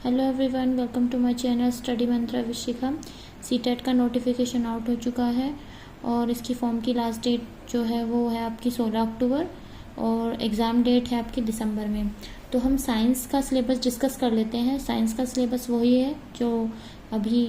Hello everyone, welcome to my channel study Mantra Vishikha. CTET का notification out हो चुका है और इसकी फॉर्म की लास्ट डेट जो है वो है आपकी 16 अक्टूबर और एग्ज़ाम डेट है आपकी दिसंबर में। तो हम साइंस का सिलेबस डिस्कस कर लेते हैं। साइंस का सिलेबस वही है जो अभी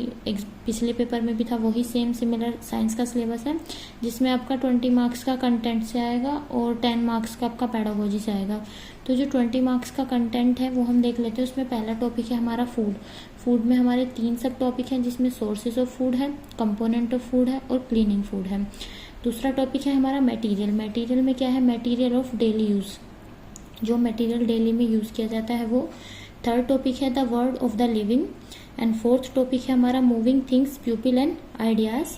पिछले पेपर में भी था, वही सेम सिमिलर साइंस का सिलेबस है, जिसमें आपका 20 मार्क्स का कंटेंट से आएगा और 10 मार्क्स का आपका पैडागोजी से आएगा। तो जो 20 मार्क्स का कंटेंट है वो हम देख लेते हैं। उसमें पहला टॉपिक है हमारा फूड में हमारे 3 सब टॉपिक हैं, जिसमें सोर्सेज ऑफ फूड है, कंपोनेंट ऑफ फूड है और क्लीनिंग फूड है। दूसरा टॉपिक है हमारा मटेरियल में क्या है, मटेरियल ऑफ डेली यूज़, जो मटेरियल डेली में यूज़ किया जाता है वो। थर्ड टॉपिक है the world of the living and fourth topic है हमारा moving things, people and ideas.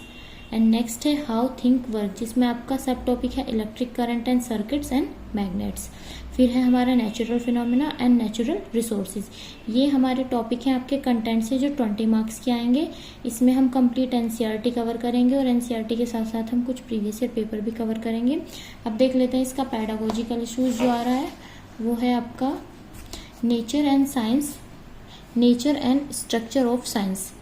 And next है हाउ थिंक वर्क, जिसमें आपका सब टॉपिक है electric current and circuits and magnets. फिर है हमारा natural phenomena and natural resources. ये हमारे टॉपिक हैं आपके कंटेंट से जो 20 मार्क्स के आएंगे। इसमें हम कंप्लीट एनसीईआरटी कवर करेंगे और एनसीईआरटी के साथ साथ हम कुछ प्रीवियस ईयर पेपर भी कवर करेंगे। अब देख लेते हैं इसका पैडागोजिकल इशूज जो आ रहा है वो है आपका nature and structure of science.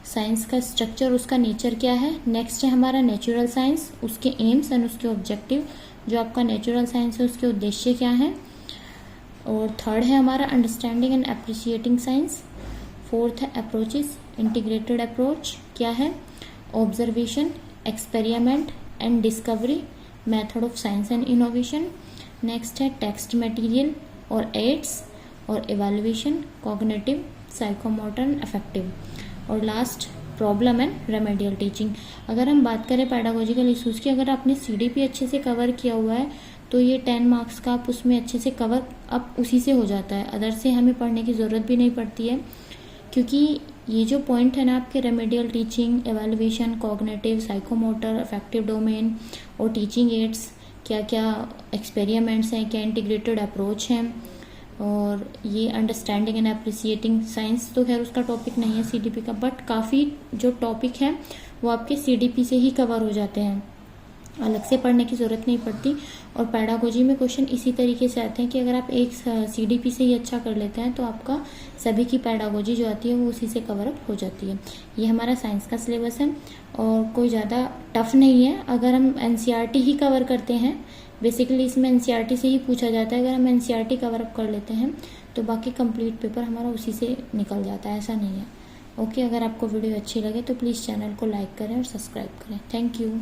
Science का स्ट्रक्चर, उसका नेचर क्या है। नेक्स्ट है हमारा नेचुरल साइंस, उसके एम्स एंड उसके ऑब्जेक्टिव। जो आपका नेचुरल साइंस है उसके उद्देश्य क्या है। और थर्ड है हमारा understanding and appreciating science. Fourth है अप्रोचेस, इंटीग्रेटेड अप्रोच क्या है। Observation, experiment and discovery, method of science and innovation. Next है टेक्स्ट मटेरियल और एड्स और evaluation, cognitive, psychomotor and affective. और last problem and remedial teaching. अगर हम बात करें पैडागोजिकल इशूज़ की, अगर आपने सीडीपी अच्छे से कवर किया हुआ है तो ये 10 मार्क्स का आप उसमें अच्छे से कवर अब उसी से हो जाता है। अदर से हमें पढ़ने की ज़रूरत भी नहीं पड़ती है, क्योंकि ये जो पॉइंट है ना आपके remedial teaching, evaluation, cognitive, psychomotor, affective domain और टीचिंग एड्स, क्या क्या एक्सपेरिमेंट्स हैं, क्या इंटीग्रेटेड अप्रोच हैं, और ये अंडरस्टैंडिंग एंड अप्रिसिएटिंग साइंस तो खैर उसका टॉपिक नहीं है सीडीपी का, बट काफ़ी जो टॉपिक है वो आपके सीडीपी से ही कवर हो जाते हैं, अलग से पढ़ने की ज़रूरत नहीं पड़ती। और पैडागोजी में क्वेश्चन इसी तरीके से आते हैं कि अगर आप एक सीडीपी से ही अच्छा कर लेते हैं तो आपका सभी की पैडागोजी जो आती है वो उसी से कवर अप हो जाती है। ये हमारा साइंस का सिलेबस है और कोई ज़्यादा टफ नहीं है। अगर हम एनसीईआरटी ही कवर करते हैं, बेसिकली इसमें एनसीईआरटी से ही पूछा जाता है, अगर हम एनसीईआरटी कवर अप कर लेते हैं तो बाकी कंप्लीट पेपर हमारा उसी से निकल जाता है, ऐसा नहीं है। ओके, अगर आपको वीडियो अच्छी लगे तो प्लीज़ चैनल को लाइक करें और सब्सक्राइब करें। Thank you.